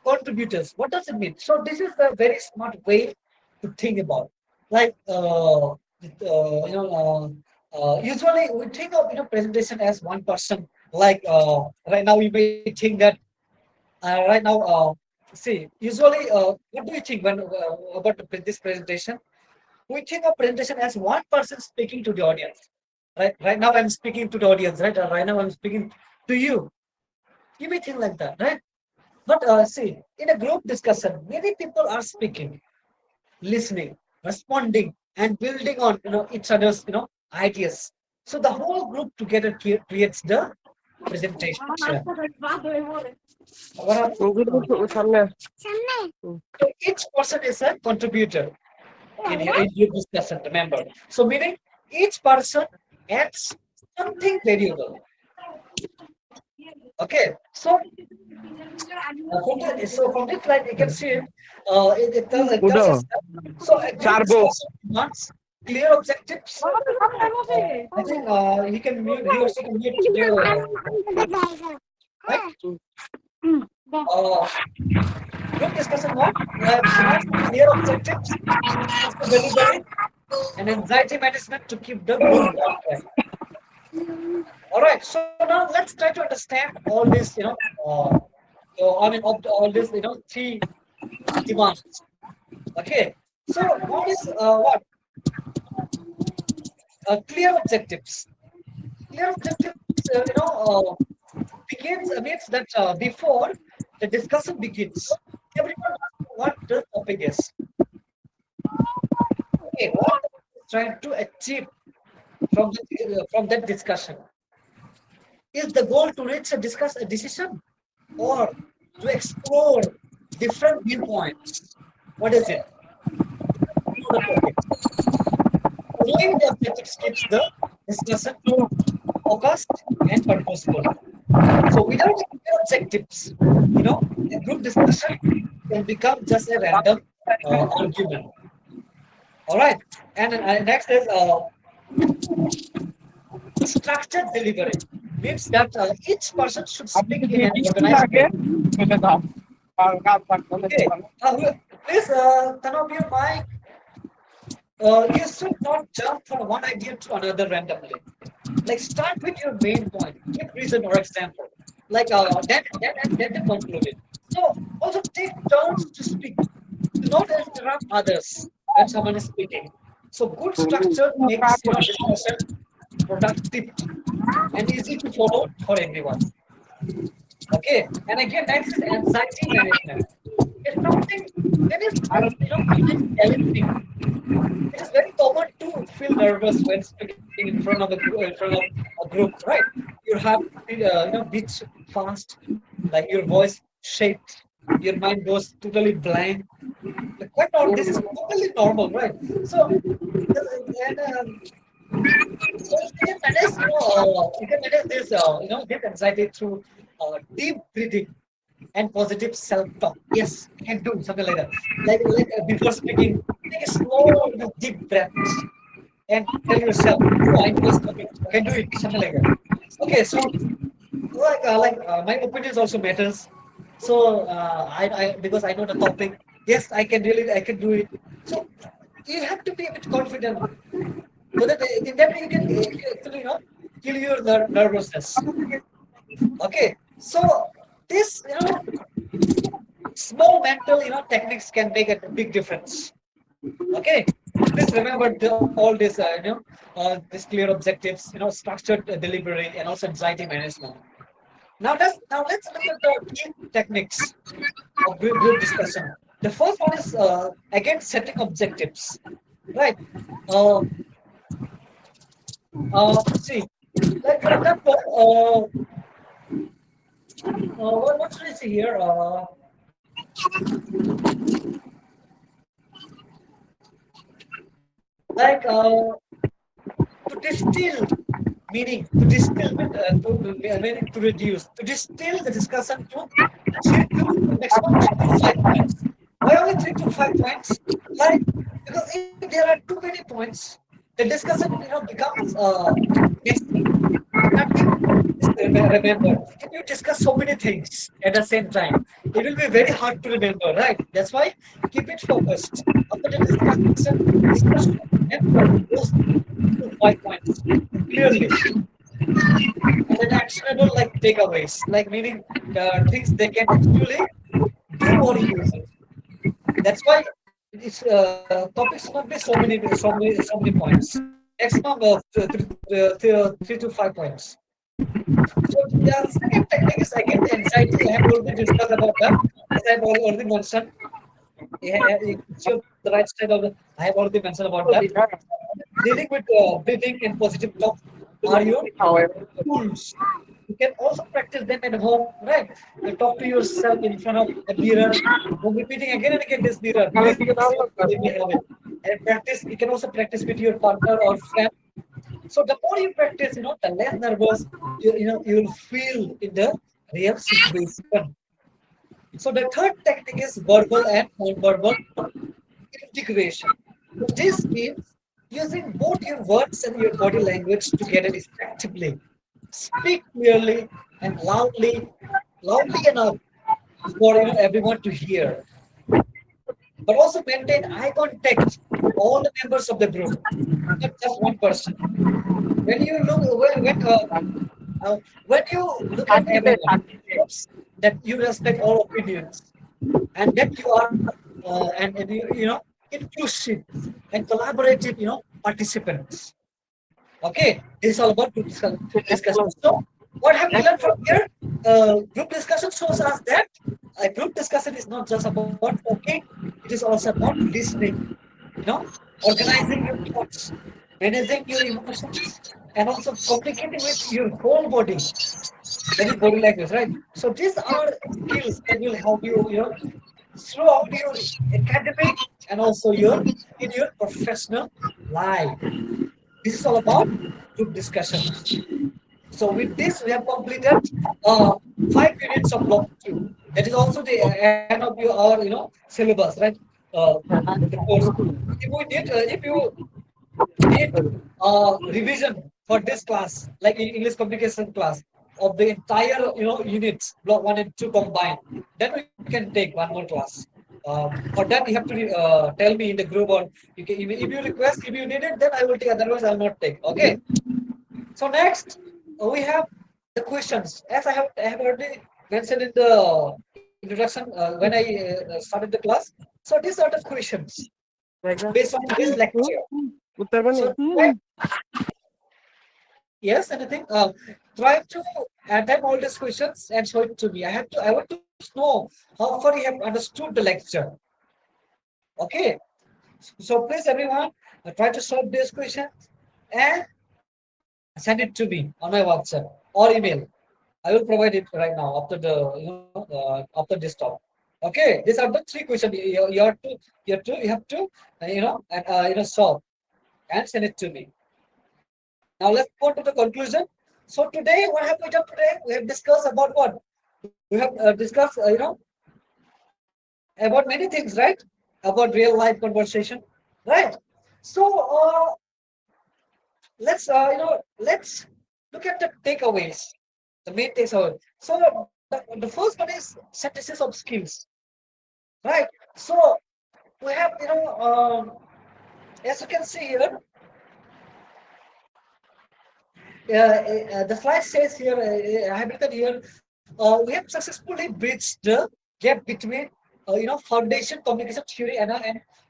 A: contributors. What does it mean? So this is a very smart way to think about. Like usually we think of presentation as one person. Like right now, we may think that right now. See, usually, what do you think when about this presentation? We think of presentation as one person speaking to the audience. Right now, I'm speaking to the audience. Right now, I'm speaking to you. You may think like that, right? But see, in a group discussion, many people are speaking, listening, responding, and building on each other's ideas. So the whole group together creates the presentation. What so each person is a contributor in your discussion. Remember, so meaning each person adds something valuable. Okay, so from this slide, you can see it tells us that. So a group discussion wants clear objectives. I think he or she can mute the right. Uh, Group discussion wants clear objectives, faster delivery, and anxiety management to keep the group on track. All right, so now let's try to understand all this. All this three demands. Okay, so one is what clear objectives. Clear objectives, begins means that before the discussion begins, everyone knows what the topic is. Okay, what is trying to achieve from that discussion? Is the goal to discuss a decision or to explore different viewpoints? What is it? Know the topic. Knowing the objectives keeps the discussion focused and purposeful. So without clear objectives, a group discussion can become just a random argument. All right. And next is structured delivery. Means that each person should speak in an organized way. Okay. Please turn off your mic. You should not jump from one idea to another randomly. Like start with your main point, give reason or example. Like then conclude it. So also take turns to speak. Do not interrupt others when someone is speaking. So good structure makes discussion productive and easy to follow for everyone. Okay, and again next is anxiety management. It's something that is challenging. It is very common to feel nervous when speaking in front of a group, right? You have beats fast, like your voice shakes, your mind goes totally blank. Like quite normal. This is totally normal, right? So and so you can manage this this anxiety through deep breathing and positive self-talk. Yes, you can do something like that. Before speaking, take a slow, deep breath and tell yourself, "Oh, I know this topic. I can do it." Something like that. Okay, so my opinions also matters. So I because I know the topic. Yes, I can do it. So you have to be a bit confident so that in that way you can actually kill your nervousness. Okay, so this small mental techniques can make a big difference. Okay, please remember all this this clear objectives, structured delivery, and also anxiety management. Now let's look at the key techniques of group discussion. The first one is again setting objectives, right? uh, See, like for example, what should I say here? Like to distill meaning, to distill meaning, to reduce, to distill the discussion to maximum 3 to 5 points. Why only 3 to 5 points? Like, because if there are too many points, the discussion becomes messy. Nothing is remembered. If you discuss so many things at the same time, it will be very hard to remember, right? That's why keep it focused. After the discuss and those 2 to 5 points clearly, and then actionable like takeaways, like meaning things they can actually do or use it. That's why it's topics should not be so many points. Maximum of 3 to 5 points. So the second technique is again anxiety. I have already discussed about that. As I have already mentioned, it's your the right side of the. I have already mentioned about that. Dealing with breathing and positive talk are your tools. You can also practice them at home, right? You talk to yourself in front of a mirror. You're repeating again and again this mirror. Please let me have it. And practice. You can also practice with your partner or friend. So the more you practice, the less nervous you will feel in the real situation. So the third technique is verbal and non-verbal integration. This means using both your words and your body language together effectively. Speak clearly and loudly enough for everyone to hear, but also maintain eye contact with all the members of the group, not just one person. When you look when you look at everyone, it shows that you respect all opinions and that you are and inclusive and collaborative participants. Okay, this is all about group discussion. So, what have we learned from here? Group discussion shows us that a group discussion is not just about talking; it is also about listening. You know, organizing your thoughts, managing your emotions, and also communicating with your whole body. That is body language, right? So these are skills that will help you, throughout your academic and also your in your professional life. This is all about group discussions. So with this, we have completed uh, 5 units of block 2. That is also the end of our syllabus, right? Uh, the course. If you need revision for this class, like in English communication class, of the entire units, block 1 and 2 combined, then we can take one more class. For that, you have to tell me in the group, or if you request, if you need it, then I will take. Otherwise, I will not take. Okay. So next, we have the questions. As I have already mentioned in the introduction when I started the class. So these are the questions based on this lecture. So yes, anything. Try to attempt all these questions and show it to me. I want to know how far you have understood the lecture. Okay. So please, everyone, try to solve these questions and send it to me on my WhatsApp or email. I will provide it right now after the after this talk. Okay, these are the three questions you have to solve and send it to me. Now let's go to the conclusion. So today, what have we done today? We have discussed about what? We have discussed, about many things, right? About real life conversation, right? So let's look at the takeaways, the main takeaways. So the first one is synthesis of skills, right? So we have, as you can see here, the slide says here, I have written here, we have successfully bridged the gap between, foundation communication theory and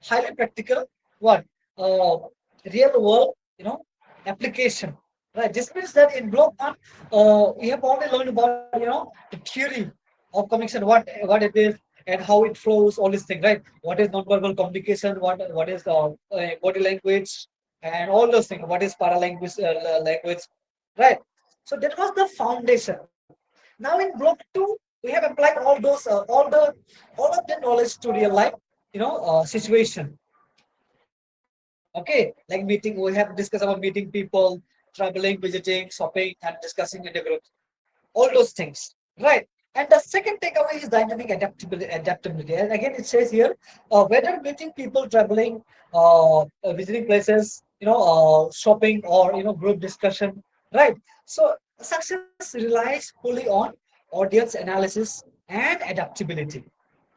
A: highly practical what real world, application. Right. This means that in block 1, we have only learned about the theory of communication, what it is and how it flows, all these things, right? What is nonverbal communication? What is body language and all those things? What is paralanguage language? Right. So that was the foundation. Now in block 2, we have applied all of the knowledge to real life, situation. Okay, like meeting, we have discussed about meeting people, traveling, visiting, shopping, and discussing in the group. All those things, right? And the second takeaway is dynamic adaptability. And again, it says here, whether meeting people, traveling, visiting places, shopping, or group discussion, right? So success relies fully on audience analysis and adaptability,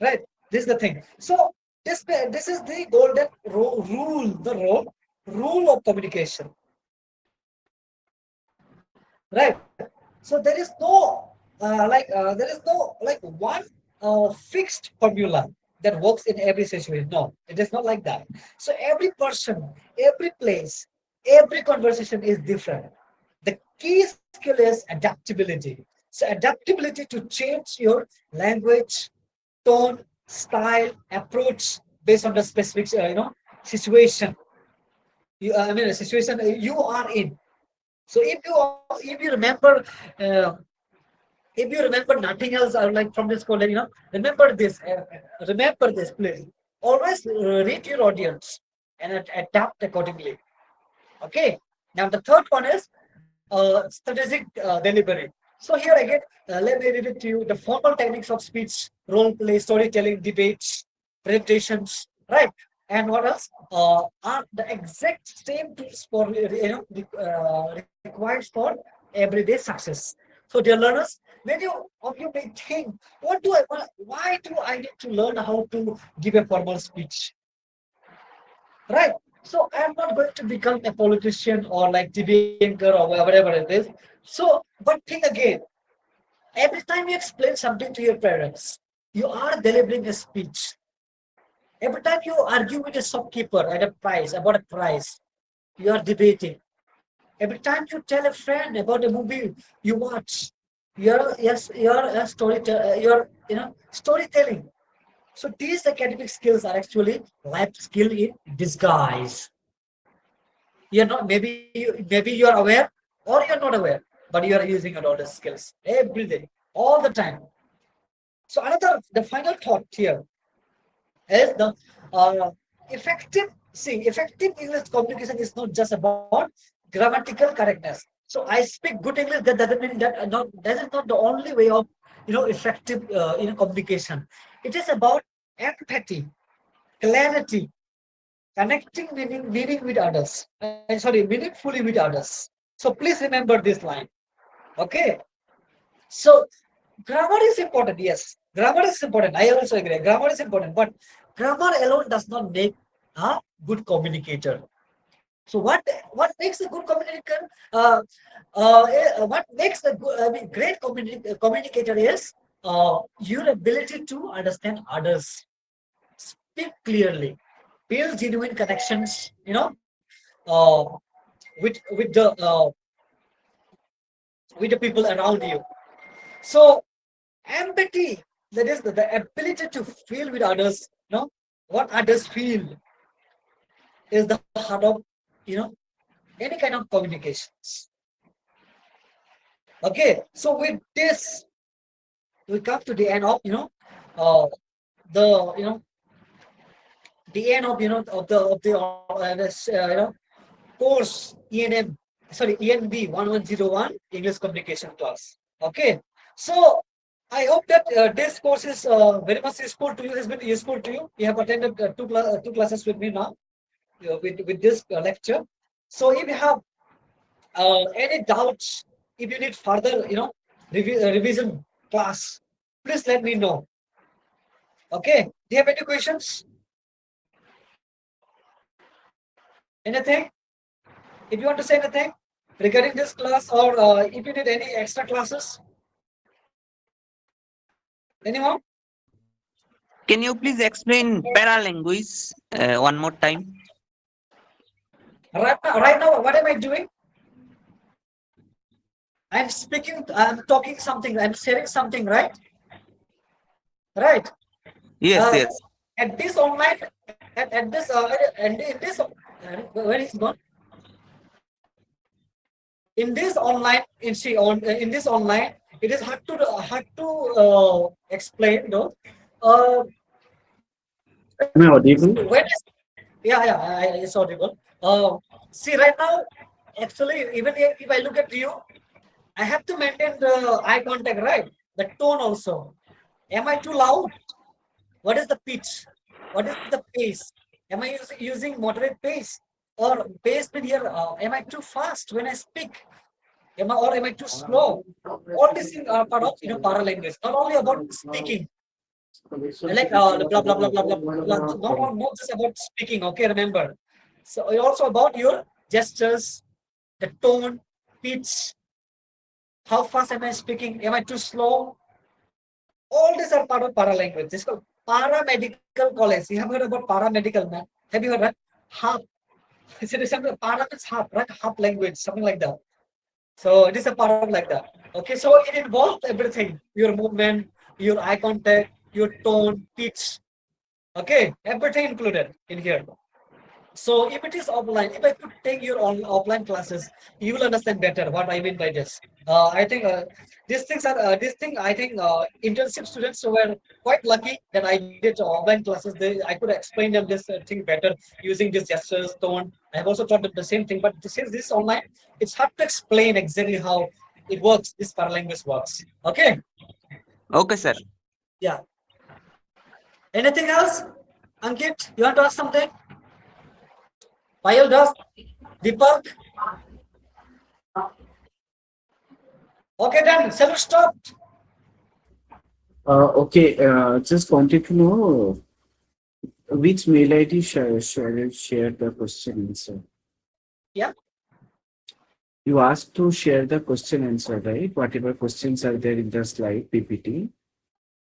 A: right? This is the thing. So this is the golden rule of communication, right? So there is no fixed formula that works in every situation. No, it is not like that. So every person, every place, every conversation is different. The key skill is adaptability. So adaptability to change your language, tone, style, approach based on the specific situation. I mean, a situation you are in. So if you remember, uh, if you remember nothing else, like from this college, remember this, please. Always read your audience and adapt accordingly. Okay. Now the third one is strategic delivery. So here again, let me read it to you. The formal techniques of speech, role play, storytelling, debates, presentations, right? And what else? Are the exact same tools for required for everyday success. So, dear learners, many of you may think, what do I want? Why do I need to learn how to give a formal speech? Right. So I'm not going to become a politician or like debater or whatever it is. So, but think again. Every time you explain something to your parents, you are delivering a speech. Every time you argue with a shopkeeper at a price about a price, you are debating. Every time you tell a friend about a movie you watch, you're a storytelling. So these academic skills are actually life skill in disguise. You're not maybe you're aware or you're not aware, but you are using all the skills every day, all the time. So another the final thought here is the uh, effective effective English communication is not just about grammatical correctness. So I speak good English, that doesn't mean that is not the only way of effective communication. It is about empathy, clarity, connecting meaning with others. Sorry, meaningfully with others. So please remember this line. Okay. So grammar is important. Yes, grammar is important. I also agree. Grammar is important, but grammar alone does not make a good communicator. So what makes a good communicator? What makes a good, I mean, great communicator is your ability to understand others, speak clearly, build genuine connections. Uh, with the people around you. So empathy, that is the ability to feel with others, what others feel is the heart of you know any kind of communications. Okay, so with this we come to the end of uh, the the end of this course ENB 1101 English communication class. Okay, so I hope that this course is very much useful to you. Has been useful to you. You have attended two classes with me now with this lecture. So if you have any doubts, if you need further, revision class, please let me know. Okay. Do you have any questions? Anything? If you want to say anything regarding this class, or if you need any extra classes, anyone?
C: Can you please explain paralanguage one more time?
A: Right now, what am I doing? I'm speaking. I'm talking something. I'm sharing something. Right.
C: Yes,
A: Uh,
C: yes.
A: at this online, at this, and in this, where is gone? In this online, in this online, it is hard to explain. No. Uh,
B: Am I audible?
A: when is it's audible. See right now, actually, even if I look at you, I have to maintain the eye contact, right? the tone also. Am I too loud? What is the pitch? What is the pace? Am I using moderate pace? Or pace with here, am I too fast when I speak? Or am I too slow? All these things are part of para language. Not only about speaking. Like the blah blah blah blah blah blah. Not just about speaking. Okay, remember. So it's also about your gestures, the tone, pitch. How fast am I speaking? Am I too slow? All these are part of para language. It's called paramedical college. You have heard about paramedical, man? Have you heard that? Half. It is something para means half, right? Half language, something like that. So it is a part of like that. Okay, so it involves everything: your movement, your eye contact, your tone, pitch. Okay, everything included in here. So if it is offline, if I could take your offline classes, you will understand better what I mean by this. I think these things are this thing. I think internship students were quite lucky that I did offline classes. I could explain them this thing better using these gestures, tone. I have also taught them the same thing. But since this is online, it's hard to explain exactly how it works. This paralanguage works. Okay.
C: Okay, sir.
A: Yeah. Anything else, Ankit? You want to ask something? Payal does. Deepak. Okay, then. Shall we stop?
B: Okay, just wanted to know which mail ID shall I share the question answer?
A: Yeah.
B: You asked to share the question answer, right? Whatever questions are there in the slide PPT,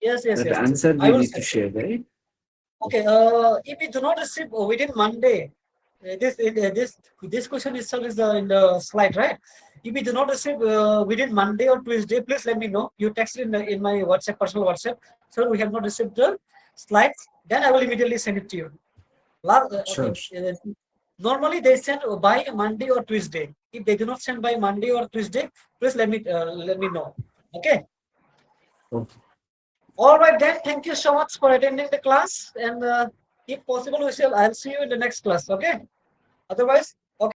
A: Yes, yes,
B: that
A: yes.
B: answer
A: I
B: we
A: will
B: need to
A: send.
B: share, right?
A: Okay. If we do not receive within Monday, this question itself is in the slide, right? If we do not receive within Monday or Tuesday, please let me know. You text in my WhatsApp, personal WhatsApp. So we have not received the slides. Then I will immediately send it to you. Okay.
B: Sure.
A: Normally they send by Monday or Tuesday. If they do not send by Monday or Tuesday, please let me know. Okay.
B: Okay.
A: All right then. Thank you so much for attending the class, and if possible, I'll see you in the next class. Okay. Otherwise,